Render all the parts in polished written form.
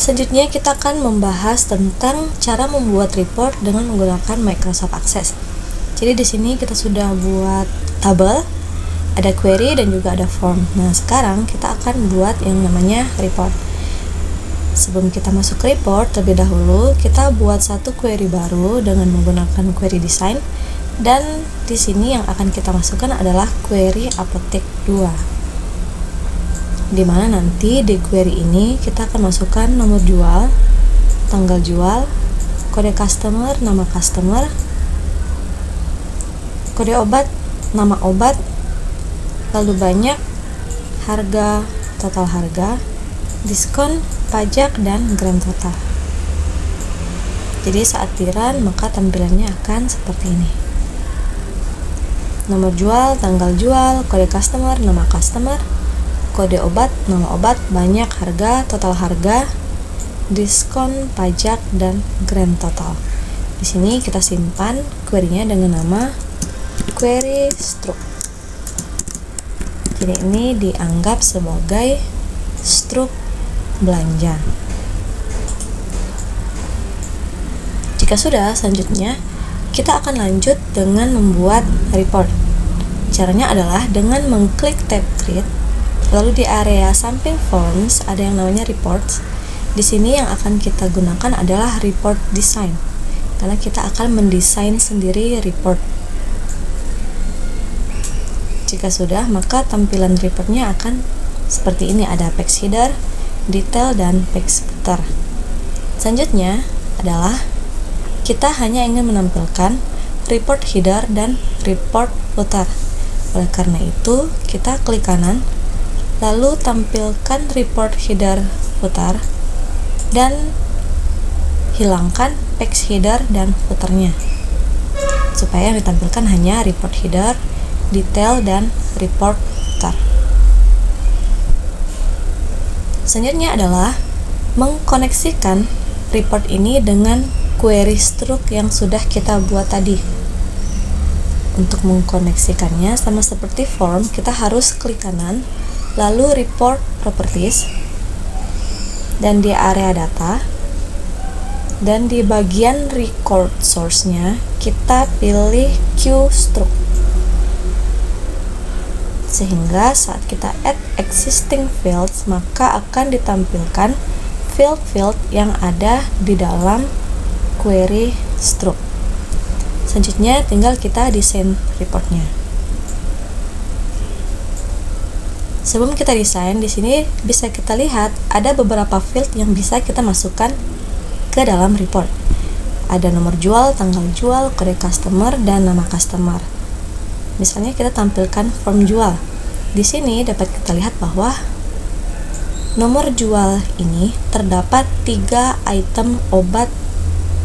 Selanjutnya kita akan membahas tentang cara membuat report dengan menggunakan Microsoft Access. Jadi di sini kita sudah buat tabel, ada query dan juga ada form. Nah, sekarang kita akan buat yang namanya report. Sebelum kita masuk ke report, terlebih dahulu kita buat satu query baru dengan menggunakan query design, dan di sini yang akan kita masukkan adalah query apotek 2. Dimana nanti di query ini kita akan masukkan nomor jual, tanggal jual, kode customer, nama customer, kode obat, nama obat, lalu banyak, harga, total harga, diskon, pajak, dan grand total. Jadi saat di run maka tampilannya akan seperti ini. Nomor jual, tanggal jual, kode customer, nama customer, kode obat, nama obat, banyak, harga, total harga, diskon, pajak, dan grand total. Di sini kita simpan query-nya dengan nama query struct. Jadi ini dianggap sebagai struct belanja. Jika sudah, selanjutnya kita akan lanjut dengan membuat report. Caranya adalah dengan mengklik tab create. Lalu di area samping forms ada yang namanya reports. Di sini yang akan kita gunakan adalah report design, karena kita akan mendesain sendiri report. Jika sudah, maka tampilan reportnya akan seperti ini. Ada page header, detail, dan page footer. Selanjutnya adalah kita hanya ingin menampilkan report header dan report footer. Oleh karena itu, kita klik kanan, lalu tampilkan report header footer dan hilangkan page header dan footernya, supaya yang ditampilkan hanya report header, detail, dan report footer. Selanjutnya adalah mengkoneksikan report ini dengan query struct yang sudah kita buat tadi. Untuk mengkoneksikannya sama seperti form, kita harus klik kanan, lalu report properties, dan di area data, dan di bagian record source-nya kita pilih QStruct, sehingga saat kita add existing fields maka akan ditampilkan field-field yang ada di dalam query struct. Selanjutnya tinggal kita desain reportnya. Sebelum kita desain, di sini bisa kita lihat ada beberapa field yang bisa kita masukkan ke dalam report. Ada nomor jual, tanggal jual, kode customer, dan nama customer. Misalnya kita tampilkan form jual. Di sini dapat kita lihat bahwa nomor jual ini terdapat 3 item obat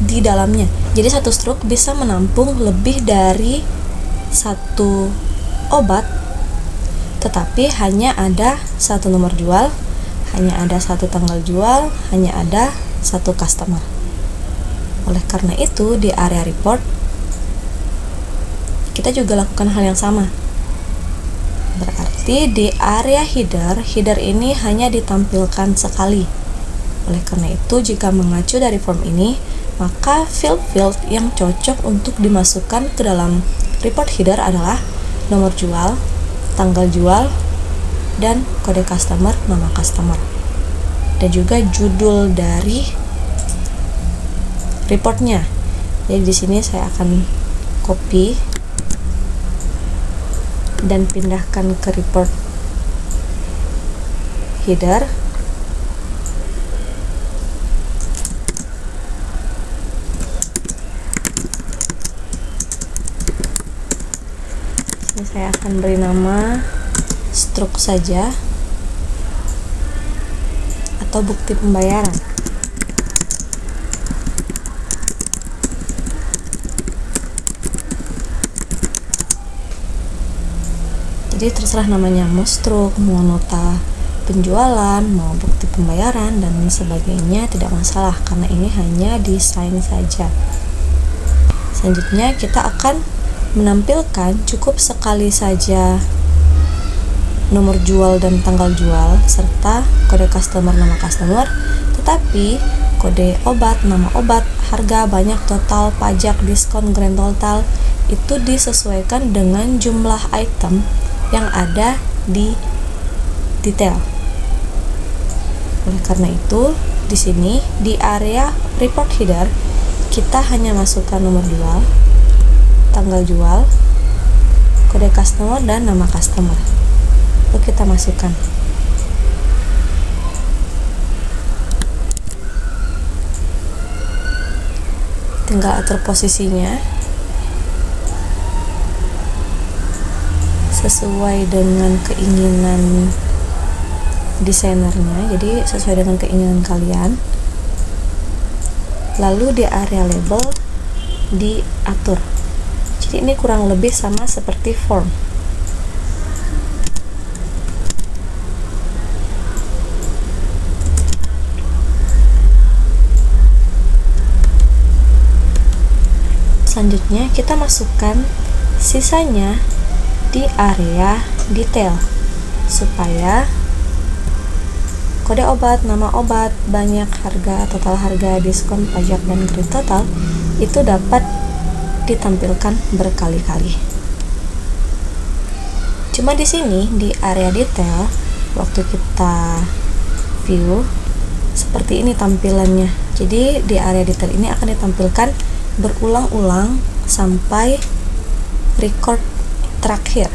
di dalamnya. Jadi satu struk bisa menampung lebih dari satu obat, tetapi hanya ada satu nomor jual, hanya ada satu tanggal jual, hanya ada satu customer. Oleh karena itu, di area report kita juga lakukan hal yang sama. Berarti di area header ini hanya ditampilkan sekali. Oleh karena itu, jika mengacu dari form ini, maka field-field yang cocok untuk dimasukkan ke dalam report header adalah nomor jual, tanggal jual, dan kode customer, nama customer, dan juga judul dari reportnya. Jadi di sini saya akan copy dan pindahkan ke report header. Ini saya akan beri nama struct saja atau bukti pembayaran. Jadi terserah namanya, mau struct, mau nota penjualan, mau bukti pembayaran, dan sebagainya, tidak masalah karena ini hanya desain saja. Selanjutnya kita akan menampilkan cukup sekali saja nomor jual dan tanggal jual serta kode customer, nama customer, Tetapi kode obat, nama obat, harga, banyak, total, pajak, diskon, grand total itu disesuaikan dengan jumlah item yang ada di detail. Oleh karena itu, di sini di area report header kita hanya masukkan nomor jual, tanggal jual, kode customer, dan nama customer. Lalu kita masukkan. Tinggal atur posisinya sesuai dengan keinginan desainernya, jadi sesuai dengan keinginan kalian. Lalu di area label diatur. Jadi ini kurang lebih sama seperti form. Selanjutnya kita masukkan sisanya di area detail supaya kode obat, nama obat, banyak, harga, total harga, diskon, pajak, dan grand total itu dapat ditampilkan berkali-kali. Cuma di sini di area detail waktu kita view seperti ini tampilannya. Jadi di area detail ini akan ditampilkan berulang-ulang sampai record terakhir.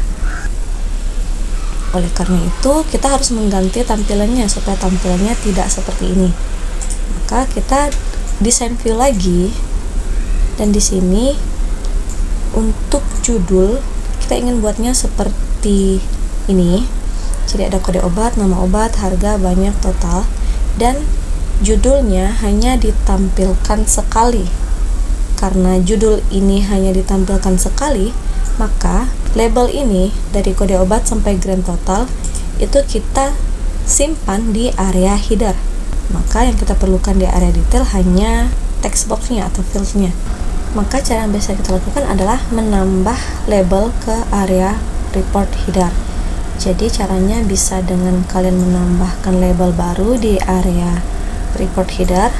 Oleh karena itu, kita harus mengganti tampilannya supaya tampilannya tidak seperti ini. Maka kita desain view lagi, dan di sini untuk judul kita ingin buatnya seperti ini. Jadi ada kode obat, nama obat, harga, banyak, total, dan judulnya hanya ditampilkan sekali. Karena judul ini hanya ditampilkan sekali, maka label ini dari kode obat sampai grand total itu kita simpan di area header. Maka yang kita perlukan di area detail hanya text boxnya atau fields-nya. Maka cara yang biasa kita lakukan adalah menambah label ke area report header. Jadi caranya bisa dengan kalian menambahkan label baru di area report header,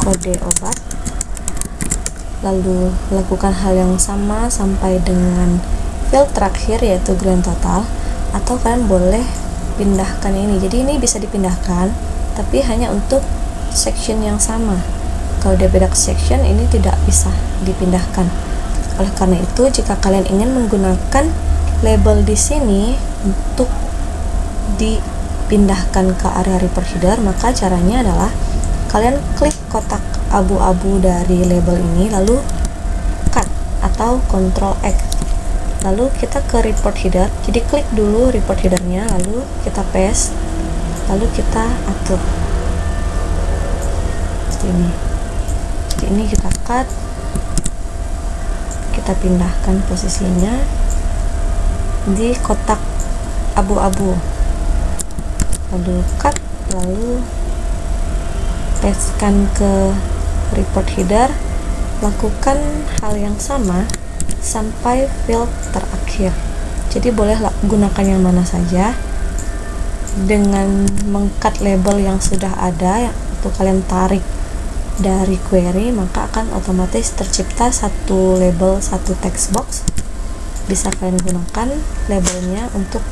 kode obat, lalu lakukan hal yang sama sampai dengan field terakhir yaitu grand total, atau kalian boleh pindahkan ini. Jadi ini bisa dipindahkan tapi hanya untuk section yang sama. Kalau dia beda section, ini tidak bisa dipindahkan. Oleh karena itu, jika kalian ingin menggunakan label di sini untuk dipindahkan ke area report header, maka caranya adalah kalian klik kotak abu-abu dari label ini, lalu cut atau Ctrl X, lalu kita ke report header. Jadi klik dulu report headernya, lalu kita paste, lalu kita atur seperti ini. Jadi ini kita cut, kita pindahkan posisinya di kotak abu-abu, lalu cut, lalu pastekan ke report header. Lakukan hal yang sama sampai field terakhir. Jadi boleh gunakan yang mana saja. Dengan mengcut label yang sudah ada, itu kalian tarik dari query, maka akan otomatis tercipta satu label, satu text box. Bisa kalian gunakan labelnya untuk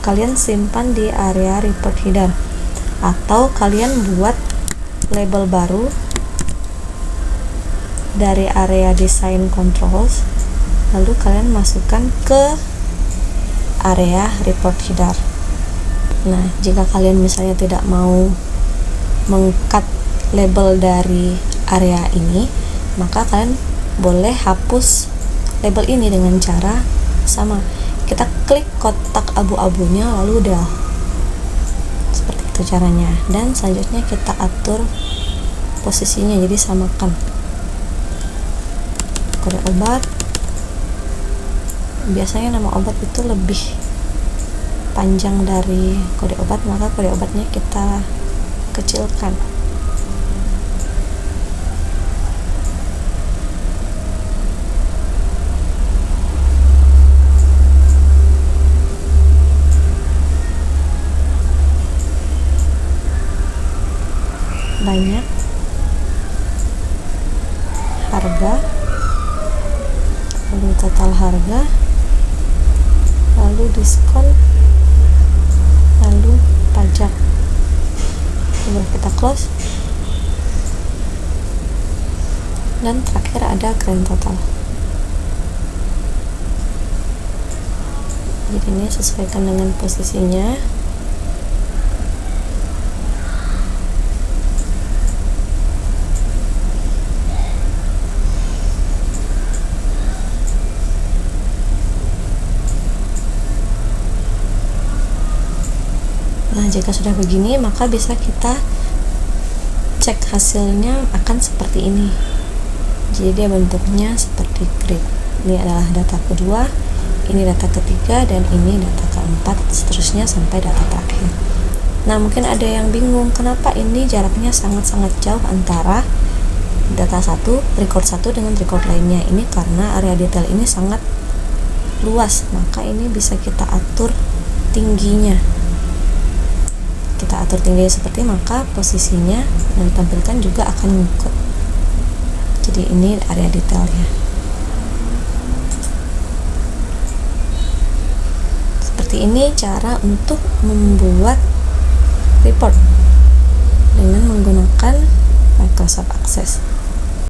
kalian simpan di area report header, atau kalian buat label baru dari area design controls, lalu kalian masukkan ke area report header. Nah, jika kalian misalnya tidak mau meng-cut label dari area ini, maka kalian boleh hapus label ini dengan cara sama. Kita klik kotak abu-abunya lalu udah. Seperti itu caranya. Dan selanjutnya kita atur posisinya, jadi samakan kode obat. Biasanya nama obat itu lebih panjang dari kode obat, maka kode obatnya kita kecilkan. banyak, harga, lalu total harga, lalu diskon, lalu pajak. Lalu kita close, dan terakhir ada grand total. Jadi ini sesuaikan dengan posisinya. Nah, jika sudah begini, maka bisa kita cek hasilnya akan seperti ini. Jadi dia bentuknya seperti grid. Ini adalah data kedua, ini data ketiga, dan ini data keempat, seterusnya sampai data terakhir. Nah, mungkin ada yang bingung kenapa ini jaraknya sangat-sangat jauh antara data satu, record satu dengan record lainnya. Ini karena area detail ini sangat luas, maka ini bisa kita atur tingginya. Kita atur tingginya seperti, maka posisinya yang ditampilkan juga akan mengikut. Jadi ini area detailnya. Seperti ini cara untuk membuat report dengan menggunakan Microsoft Access.